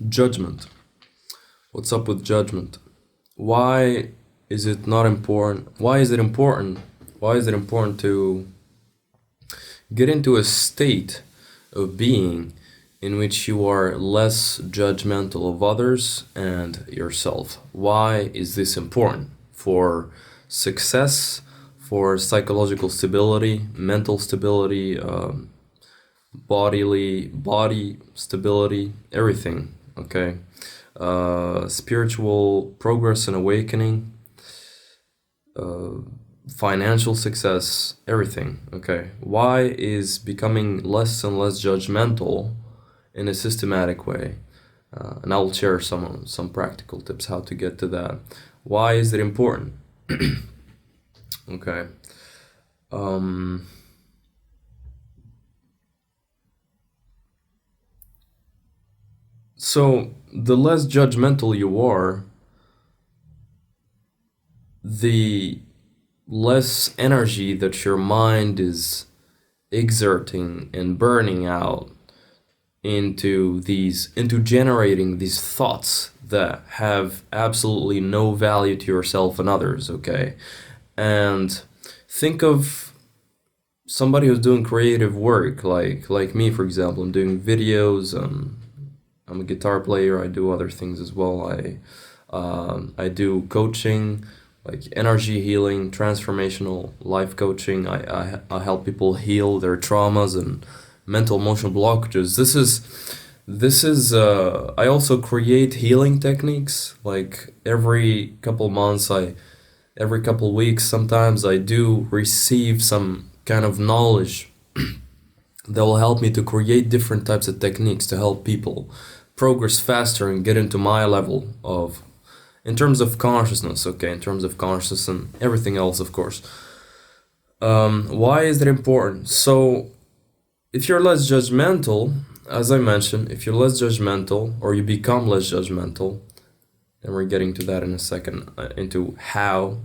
Judgment. What's up with judgment? Why is it not important? Why is it important? Why is it important to get into a state of being in which you are less judgmental of others and yourself? Why is this important? For success, for psychological stability, mental stability, body stability, everything, okay? Spiritual progress and awakening, financial success, everything, okay? Why is becoming less and less judgmental in a systematic way? And I'll share some practical tips how to get to that. Why is it important? Okay. So the less judgmental you are, the less energy that your mind is exerting and burning out into generating these thoughts that have absolutely no value to yourself and others, okay? And think of somebody who's doing creative work, like me, for example. I'm doing videos, I'm a guitar player, I do other things as well. I do coaching, like energy healing, transformational life coaching. I help people heal their traumas and mental emotional blockages. This is I also create healing techniques. Like every couple months, every couple weeks, sometimes I do receive some kind of knowledge that will help me to create different types of techniques to help people progress faster and get into my level of, in terms of consciousness, okay, in terms of consciousness and everything else, of course. Why is it important? So if you're less judgmental, as I mentioned, if you're less judgmental or you become less judgmental, and we're getting to that in a second, into how,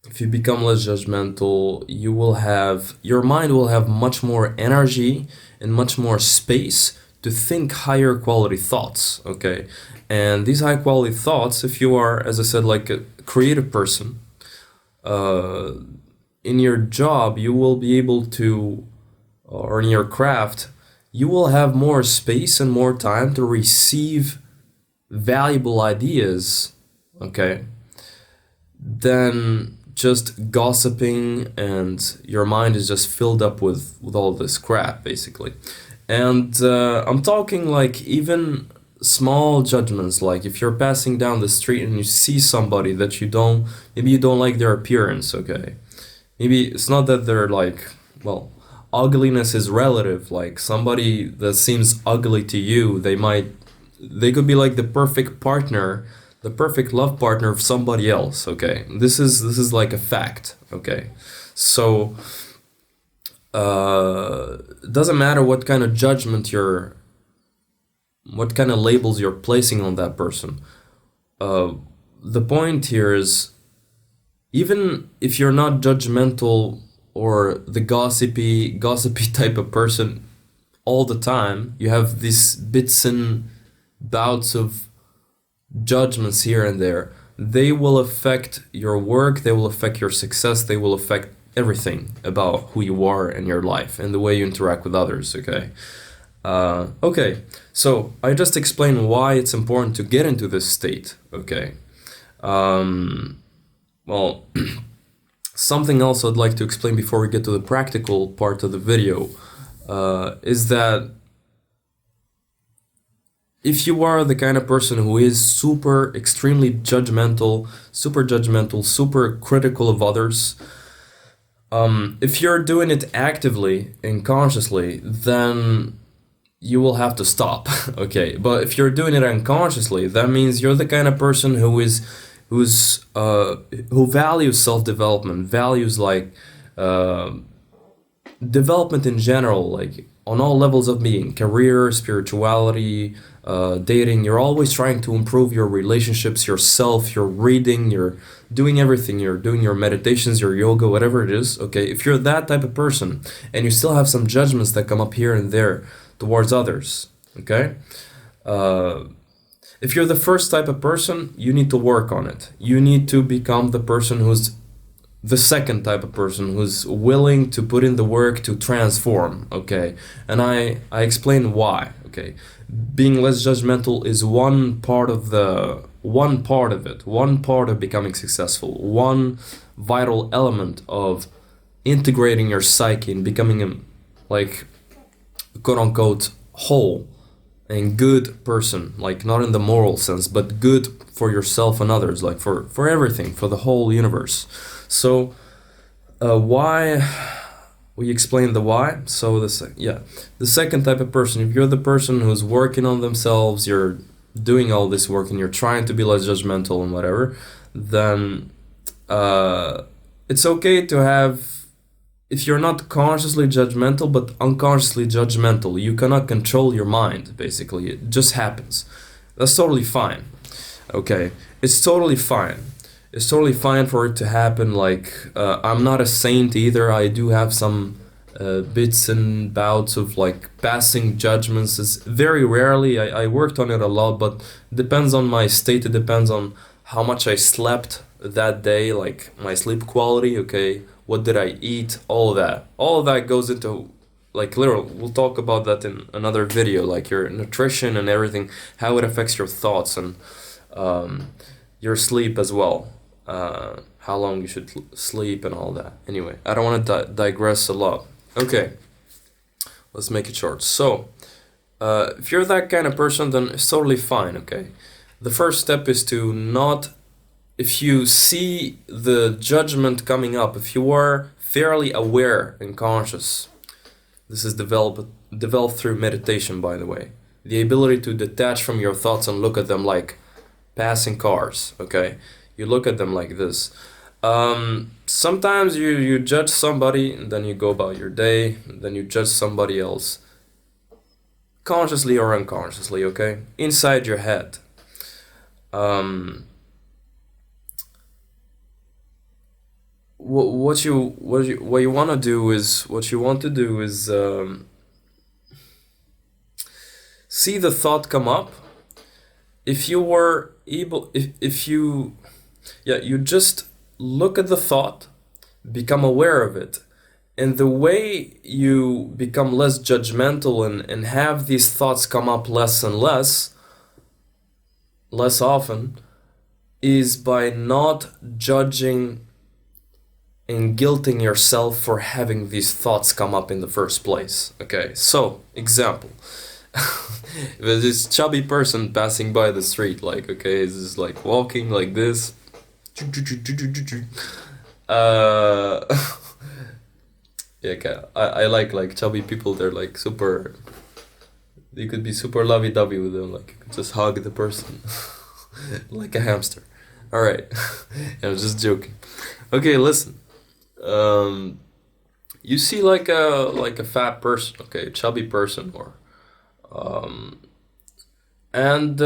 if you become less judgmental, your mind will have much more energy and much more space to think higher quality thoughts, okay? And these high quality thoughts, if you are, as I said, like a creative person, in your job, you will be able to, or in your craft, you will have more space and more time to receive valuable ideas, okay, than just gossiping, and your mind is just filled up with all this crap, basically. And I'm talking like even small judgments, like if you're passing down the street and you see somebody that maybe you don't like their appearance, okay? Maybe it's not that they're like, well, ugliness is relative. Like somebody that seems ugly to you, they could be like the perfect partner, the perfect love partner of somebody else, okay? This is like a fact, okay? So it doesn't matter what kind of judgment what kind of labels you're placing on that person. The point here is, even if you're not judgmental or the gossipy type of person all the time, you have these bits and bouts of judgments here and there. They will affect your work, they will affect your success, they will affect everything about who you are in your life and the way you interact with others, okay? Okay, so I just explained why it's important to get into this state, okay? Well, something else I'd like to explain before we get to the practical part of the video is that if you are the kind of person who is extremely judgmental, super critical of others, if you're doing it actively and consciously, then you will have to stop, okay? But if you're doing it unconsciously, that means you're the kind of person who values self-development, values like development in general, like on all levels of being, career, spirituality, dating. You're always trying to improve your relationships, yourself, you're reading, you're doing everything, you're doing your meditations, your yoga, whatever it is, okay? If you're that type of person and you still have some judgments that come up here and there towards others, Okay? Uh, if you're the first type of person, you need to work on it. You need to become the person who's the second type of person, who's willing to put in the work to transform. Okay? And I explain why. Okay? Being less judgmental is one part of it, one part of becoming successful, one vital element of integrating your psyche and becoming a, like, quote unquote, whole and good person, like not in the moral sense, but good for yourself and others, like for everything, for the whole universe. So why we explain the why. So the second type of person, if you're the person who's working on themselves, you're doing all this work and you're trying to be less judgmental and whatever, then it's okay to have, if you're not consciously judgmental but unconsciously judgmental, you cannot control your mind, basically. It just happens. That's totally fine. Okay, it's totally fine. It's totally fine for it to happen. Like, I'm not a saint either. I do have some bits and bouts of like passing judgments. It's very rarely. I worked on it a lot, but depends on my state. It depends on how much I slept that day, like my sleep quality. Okay, what did I eat? All of that goes into, like, literal, we'll talk about that in another video, like your nutrition and everything, how it affects your thoughts and your sleep as well, how long you should sleep and all that. Anyway, I don't want to digress a lot. Okay, let's make it short. So if you're that kind of person, then it's totally fine. Okay, the first step is to not, if you see the judgment coming up, if you are fairly aware and conscious, this is developed through meditation, by the way, the ability to detach from your thoughts and look at them like passing cars. Okay, you look at them like this. Sometimes you judge somebody and then you go about your day, and then you judge somebody else, consciously or unconsciously. Okay, inside your head. What you want to do is see the thought come up. If you were able, if you, yeah, you just look at the thought, become aware of it, and the way you become less judgmental and have these thoughts come up less and less often, is by not judging and guilting yourself for having these thoughts come up in the first place. Okay, so example. There's this chubby person passing by the street, like, okay, he's just like walking like this. Yeah, okay. I like chubby people. They're like super, you could be super lovey-dovey with them, like you could just hug the person like a hamster. All right. I was just joking. Okay, listen. You see like a fat person, okay, chubby person, or and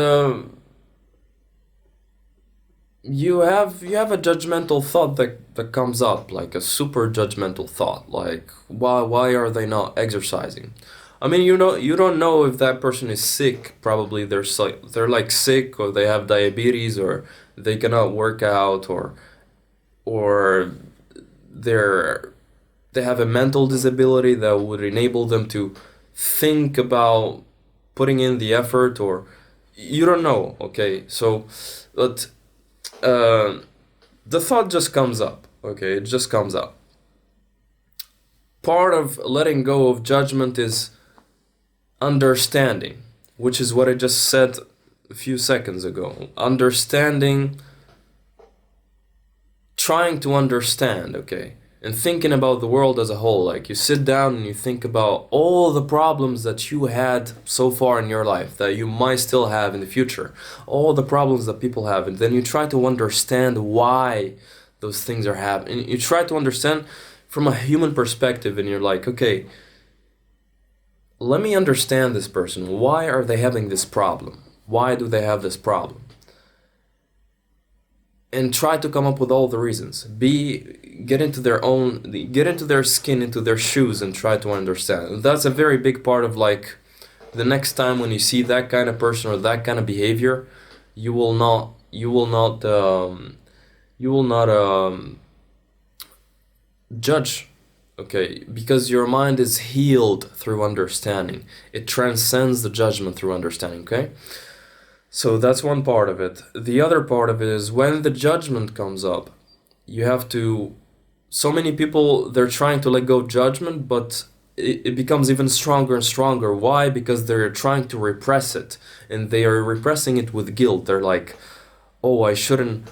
you have a judgmental thought that comes up, like a super judgmental thought, like why are they not exercising? I mean, you don't know if that person is sick. Probably they're like sick, or they have diabetes, or they cannot work out, or they have a mental disability that would enable them to think about putting in the effort, or you don't know. Okay, so but the thought just comes up. Okay, it just comes up. Part of letting go of judgment is understanding, which is what I just said a few seconds ago. Understanding, trying to understand, okay, and thinking about the world as a whole. Like, you sit down and you think about all the problems that you had so far in your life, that you might still have in the future, all the problems that people have, and then you try to understand why those things are happening. You try to understand from a human perspective, and you're like, okay, let me understand this person. Why are they having this problem? Why do they have this problem? And try to come up with all the reasons. Get into their skin, into their shoes, and try to understand. That's a very big part of, like, the next time when you see that kind of person or that kind of behavior, you will not you will not you will not judge, okay, because your mind is healed through understanding. It transcends the judgment through understanding, okay? So that's one part of it. The other part of it is when the judgment comes up, you have to, so many people, they're trying to let go of judgment, but it becomes even stronger and stronger. Why? Because they're trying to repress it, and they are repressing it with guilt. They're like, oh, I shouldn't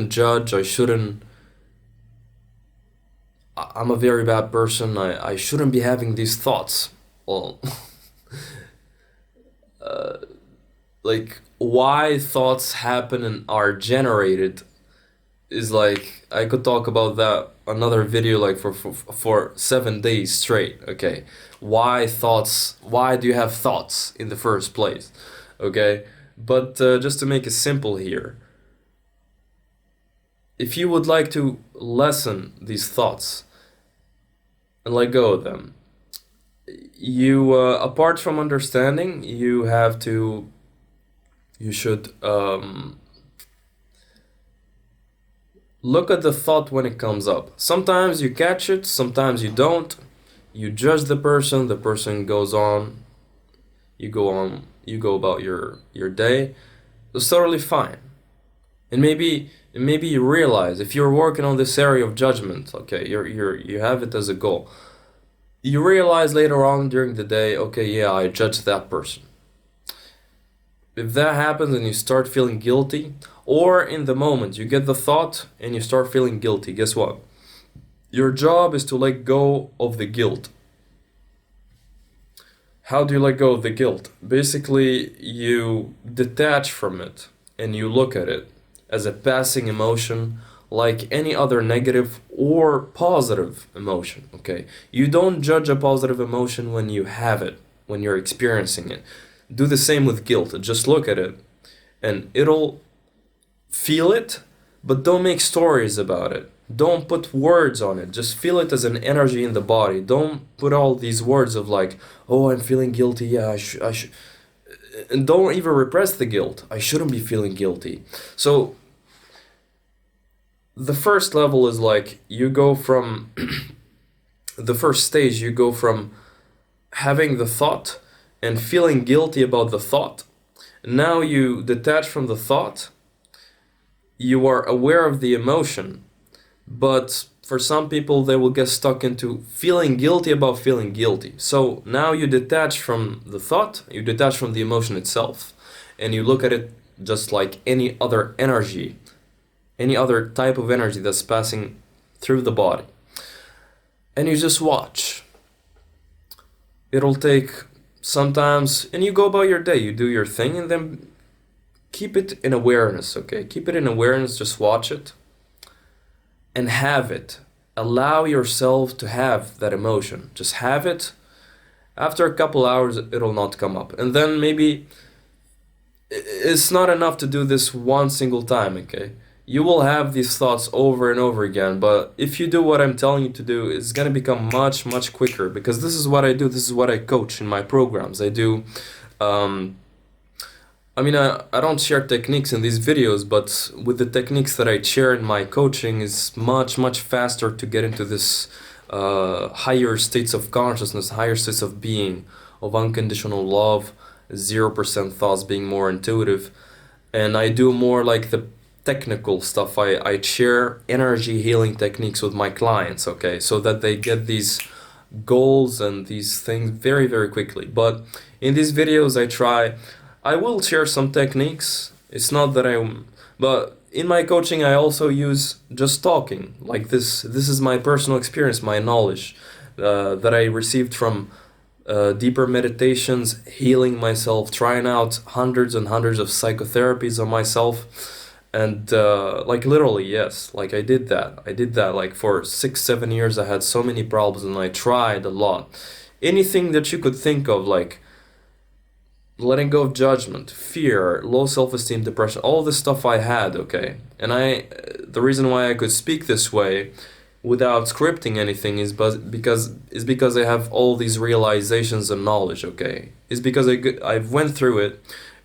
judge. I'm a very bad person. I shouldn't be having these thoughts. Well, like why thoughts happen and are generated is like, I could talk about that another video like for 7 days straight. Okay, why do you have thoughts in the first place? Okay, but just to make it simple here, if you would like to lessen these thoughts and let go of them, you apart from understanding, you should look at the thought when it comes up. Sometimes you catch it, sometimes you don't. You judge the person goes on, you go about your day. It's totally fine. And maybe you realize, if you're working on this area of judgment, okay, you have it as a goal. You realize later on during the day, okay, yeah, I judged that person. If that happens and you start feeling guilty, or in the moment you get the thought and you start feeling guilty, guess what? Your job is to let go of the guilt. How do you let go of the guilt? Basically, you detach from it and you look at it as a passing emotion, like any other negative or positive emotion, okay? You don't judge a positive emotion when you have it, when you're experiencing it. Do the same with guilt. Just look at it and it'll feel it, but don't make stories about it. Don't put words on it. Just feel it as an energy in the body. Don't put all these words of like, oh, I'm feeling guilty. Yeah, I should. And don't even repress the guilt. I shouldn't be feeling guilty. So the first level is like, you go from the first stage, you go from having the thought and feeling guilty about the thought. Now you detach from the thought. You are aware of the emotion, but for some people they will get stuck into feeling guilty about feeling guilty. So now you detach from the thought, you detach from the emotion itself, and you look at it just like any other energy, any other type of energy that's passing through the body. And you just watch. It'll take sometimes, and you go about your day, you do your thing, and then keep it in awareness, okay? Keep it in awareness, just watch it and have it. Allow yourself to have that emotion. Just have it. After a couple hours, it'll not come up. And then maybe it's not enough to do this one single time, okay? You will have these thoughts over and over again, but if you do what I'm telling you to do, it's gonna become much, much quicker, because this is what I do, this is what I coach in my programs. I do, I don't share techniques in these videos, but with the techniques that I share in my coaching, is much, much faster to get into this higher states of consciousness, higher states of being, of unconditional love, 0% thoughts, being more intuitive. And I do more like the technical stuff. I share energy healing techniques with my clients, okay, so that they get these goals and these things very, very quickly. But in these videos I will share some techniques. It's not that but in my coaching I also use just talking like this. This is my personal experience, my knowledge that I received from deeper meditations, healing myself, trying out hundreds and hundreds of psychotherapies on myself. And like literally, yes, like I did that like for 6-7 years. I had so many problems and I tried a lot. Anything that you could think of, like letting go of judgment, fear, low self-esteem, depression, all this stuff I had, okay? And the reason why I could speak this way without scripting anything is because I have all these realizations and knowledge, okay? It's because I've went through it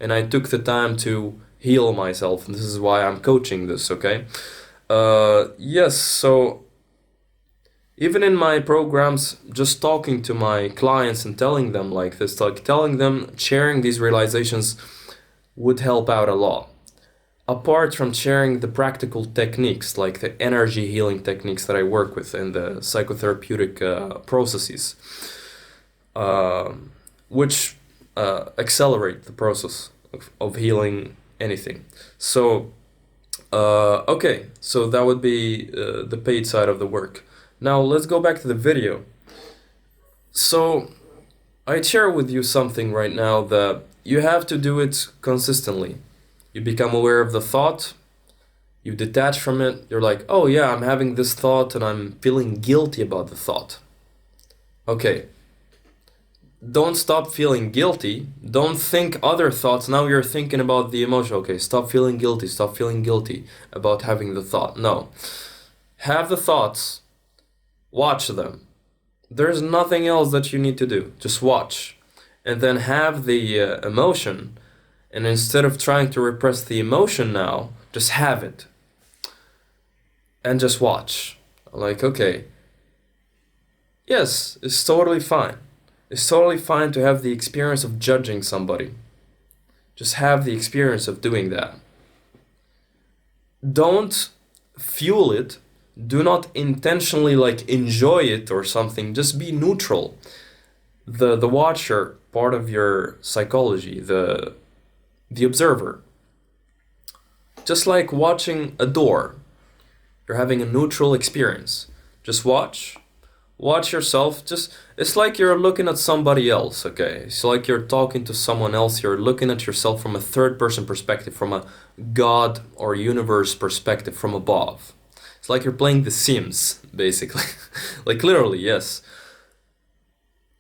and I took the time to heal myself, and this is why I'm coaching this, okay? Yes, so even in my programs, just talking to my clients and telling them like this, like telling them, sharing these realizations would help out a lot. Apart from sharing the practical techniques, like the energy healing techniques that I work with and the psychotherapeutic processes, which accelerate the process of healing anything. So, okay, so that would be the paid side of the work. Now let's go back to the video. So I'd share with you something right now that you have to do it consistently. You become aware of the thought, you detach from it, you're like, oh yeah, I'm having this thought and I'm feeling guilty about the thought. Okay, don't stop feeling guilty, don't think other thoughts, now you're thinking about the emotion. Okay, stop feeling guilty about having the thought. No, have the thoughts, watch them. There's nothing else that you need to do, just watch. And then have the emotion, and instead of trying to repress the emotion now, just have it. And just watch. Like, okay, yes, it's totally fine. It's totally fine to have the experience of judging somebody. Just have the experience of doing that. Don't fuel it. Do not intentionally like enjoy it or something. Just be neutral. The watcher part of your psychology, the observer. Just like watching a door. You're having a neutral experience. Just watch. Watch yourself. It's like you're looking at somebody else, okay? It's like you're talking to someone else. You're looking at yourself from a third person perspective, from a God or universe perspective from above. It's like you're playing The Sims, basically. Like literally, yes.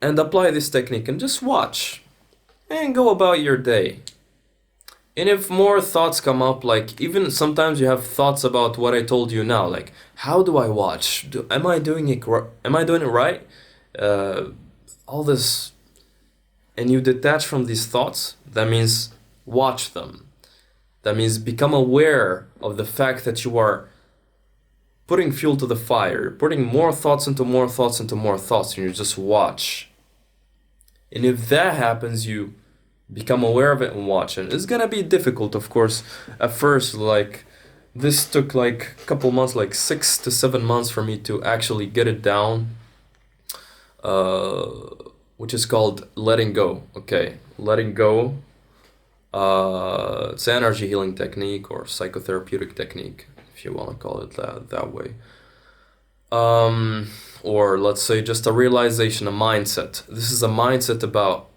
And apply this technique and just watch. And go about your day. And if more thoughts come up, like even sometimes you have thoughts about what I told you now, like how do I watch? Am I doing it right? All this, and you detach from these thoughts, that means watch them. That means become aware of the fact that you are putting fuel to the fire, putting more thoughts into more thoughts into more thoughts, and you just watch. And if that happens, you become aware of it and watch it. It's gonna be difficult, of course, at first. Like this took like a couple months, like 6 to 7 months for me to actually get it down, which is called letting go. Okay, letting go. It's an energy healing technique or psychotherapeutic technique, if you want to call it that way. Or let's say just a realization, a mindset. This is a mindset about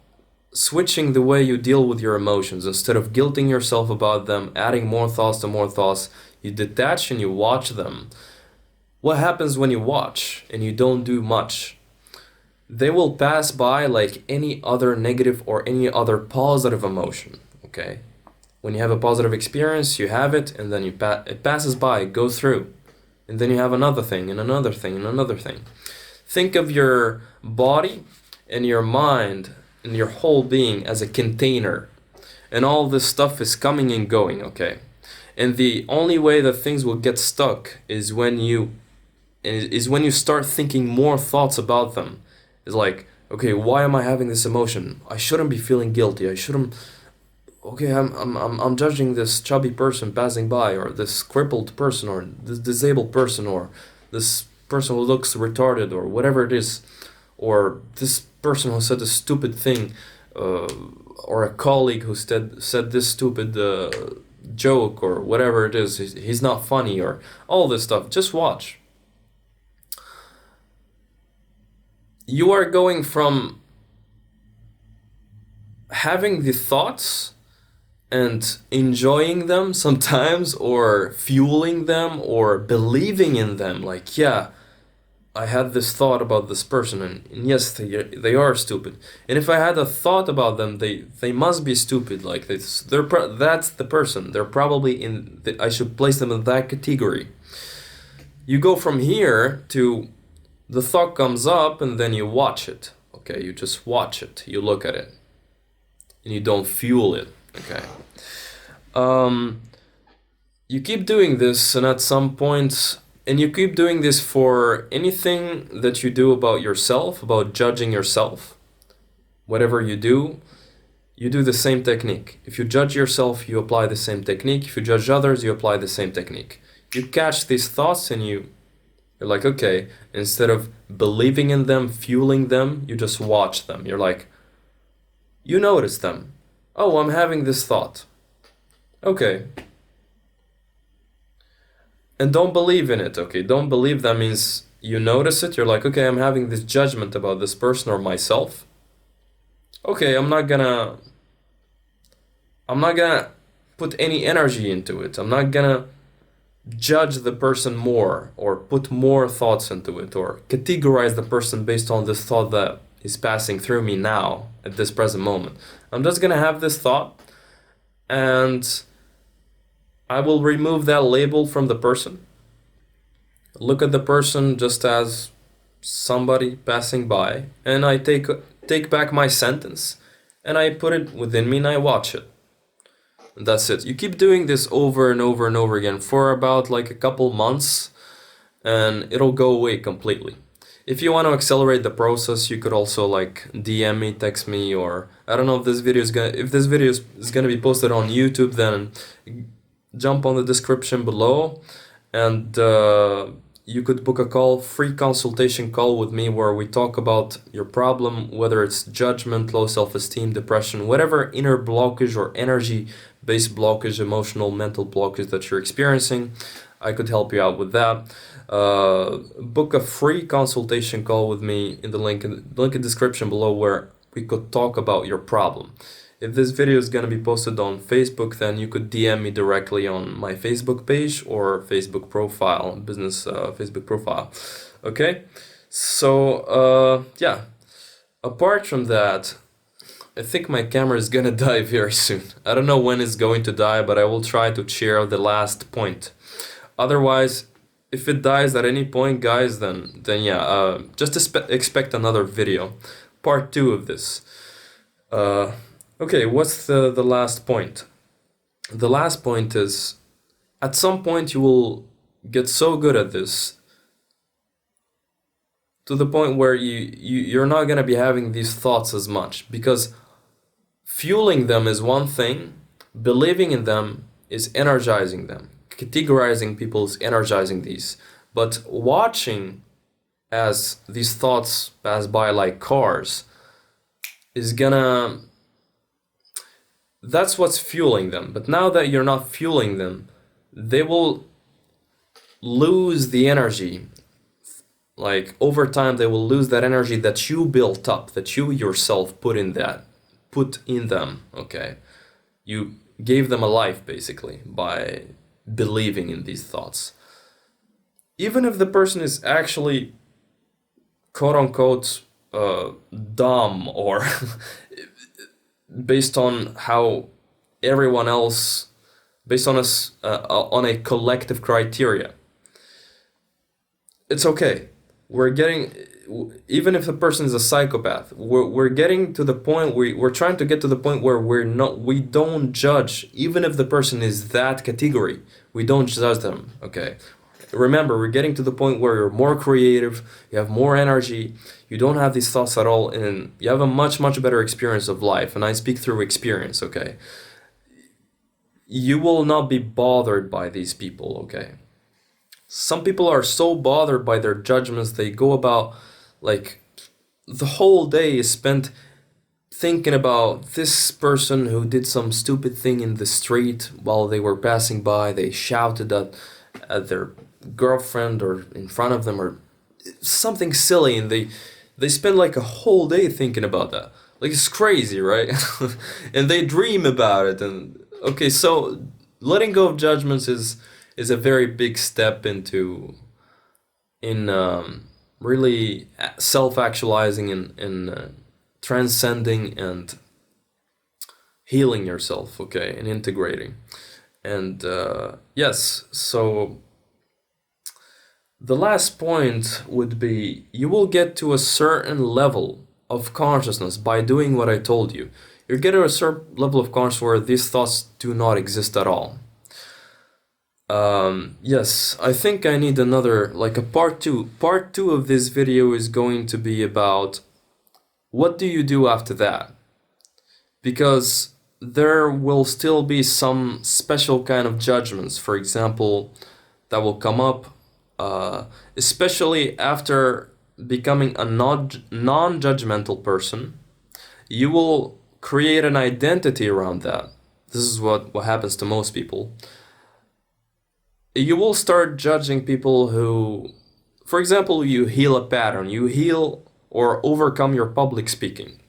switching the way you deal with your emotions. Instead of guilting yourself about them, adding more thoughts to more thoughts, you detach and you watch them. What happens when you watch and you don't do much? They will pass by like any other negative or any other positive emotion, okay? When you have a positive experience, you have it, and then it passes by, it goes through. And then you have another thing, and another thing, and another thing. Think of your body and your mind and your whole being as a container. And all this stuff is coming and going, okay? And the only way that things will get stuck is when you start thinking more thoughts about them. It's like, okay, why am I having this emotion? I shouldn't be feeling guilty. I shouldn't. Okay, I'm judging this chubby person passing by, or this crippled person, or this disabled person, or this person who looks retarded, or whatever it is, or this person who said a stupid thing, or a colleague who said this stupid joke, or whatever it is. He's not funny, or all this stuff. Just watch. You are going from having the thoughts and enjoying them sometimes, or fueling them, or believing in them, like, yeah, I had this thought about this person, and yes, they are stupid. And if I had a thought about them, they must be stupid. Like that's the person. They're probably I should place them in that category. You go from here to the thought comes up and then you watch it. Okay, you just watch it. You look at it and you don't fuel it. Okay. You keep doing this, and at some point, and you keep doing this for anything that you do about yourself, about judging yourself. Whatever you do the same technique. If you judge yourself, you apply the same technique. If you judge others, you apply the same technique. You catch these thoughts and you're like, okay, instead of believing in them, fueling them, you just watch them. You're like, you notice them. Oh, I'm having this thought. Okay. And don't believe in it, okay? Don't believe that means you notice it. You're like, okay, I'm having this judgment about this person or myself. Okay, I'm not gonna put any energy into it. I'm not gonna judge the person more or put more thoughts into it or categorize the person based on this thought that is passing through me now at this present moment. I'm just gonna have this thought and I will remove that label from the person. Look at the person just as somebody passing by, and I take back my sentence and I put it within me and I watch it. And that's it. You keep doing this over and over and over again for about like a couple months and it'll go away completely. If you want to accelerate the process, you could also like DM me, text me, or I don't know if this video is gonna be posted on YouTube, then jump on the description below and you could book a free consultation call with me where we talk about your problem, whether it's judgment, low self-esteem, depression, whatever inner blockage or energy-based blockage, emotional, mental blockage that you're experiencing. I could help you out with that. Book a free consultation call with me in the link in the description below where we could talk about your problem. If this video is going to be posted on Facebook, then you could DM me directly on my Facebook page or Facebook profile, business Facebook profile. Okay? So, yeah. Apart from that, I think my camera is going to die very soon. I don't know when it's going to die, but I will try to share the last point. Otherwise, if it dies at any point, guys, then yeah, just expect another video. Part 2 of this. Okay, what's the last point? The last point is, at some point you will get so good at this to the point where you're not going to be having these thoughts as much, because fueling them is one thing, believing in them is energizing them. Categorizing people is energizing these, but watching as these thoughts pass by like cars is gonna... That's what's fueling them. But now that you're not fueling them, they will lose the energy. Like over time, they will lose that energy that you built up, that you yourself put in them. Okay, you gave them a life basically by believing in these thoughts. Even if the person is actually quote unquote dumb or based on how everyone else, based on us, on a collective criteria, it's okay. We're getting, even if the person is a psychopath, we're getting to the point, we're trying to get to the point where we don't judge, even if the person is that category, we don't judge them, okay? Remember, we're getting to the point where you're more creative, you have more energy, you don't have these thoughts at all, and you have a much, much better experience of life. And I speak through experience, okay? You will not be bothered by these people, okay? Some people are so bothered by their judgments, they go about, like, the whole day is spent thinking about this person who did some stupid thing in the street while they were passing by. They shouted at their girlfriend or in front of them or something silly, and they spend like a whole day thinking about that. Like, it's crazy, right? And they dream about it. And okay, so letting go of judgments is a very big step in really self-actualizing and transcending and healing yourself, okay, and integrating. And yes, so the last point would be you will get to a certain level of consciousness by doing what I told you. You get to a certain level of consciousness where these thoughts do not exist at all. Yes, I think I need another, like a part two. Part two of this video is going to be about what do you do after that? Because there will still be some special kind of judgments, for example, that will come up, especially after becoming a non-judgmental person. You will create an identity around that. This is what happens to most people. You will start judging people who, for example, you heal a pattern, you heal or overcome your public speaking.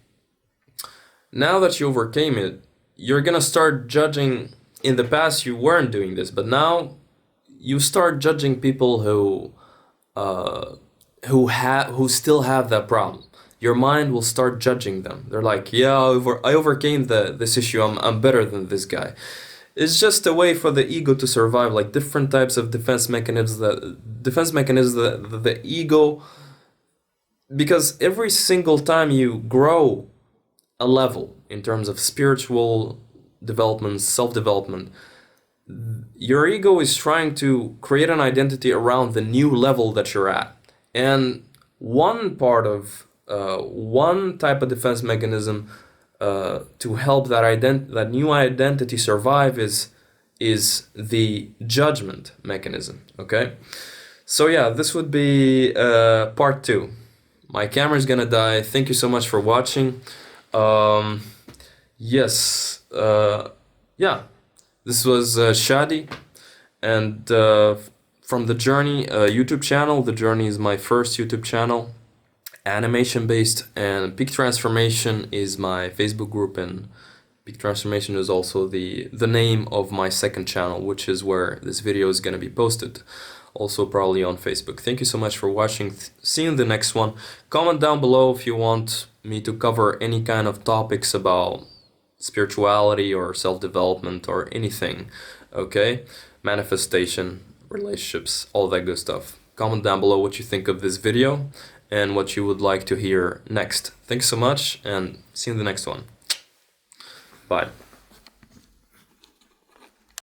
Now that you overcame it, you're gonna start judging. In the past you weren't doing this, but now you start judging people who still have that problem. Your mind will start judging them. They're like, yeah, I overcame this issue. I'm better than this guy. It's just a way for the ego to survive, like different types of defense mechanisms. The ego, because every single time you grow a level in terms of spiritual development, self-development, your ego is trying to create an identity around the new level that you're at. And one type of defense mechanism to help that new identity survive is the judgment mechanism. Okay, so yeah, this would be part two. My camera is gonna die. Thank you so much for watching. Yes, yeah, this was Shadi, and from The Journey YouTube channel. The Journey is my first YouTube channel, animation based, and Peak Transformation is my Facebook group, and Peak Transformation is also the name of my second channel, which is where this video is going to be posted, also probably on Facebook. Thank you so much for watching. See you in the next one. Comment down below if you want me to cover any kind of topics about spirituality or self-development or anything, okay? Manifestation, relationships, all that good stuff. Comment down below what you think of this video and what you would like to hear next. Thanks so much, and see you in the next one. Bye.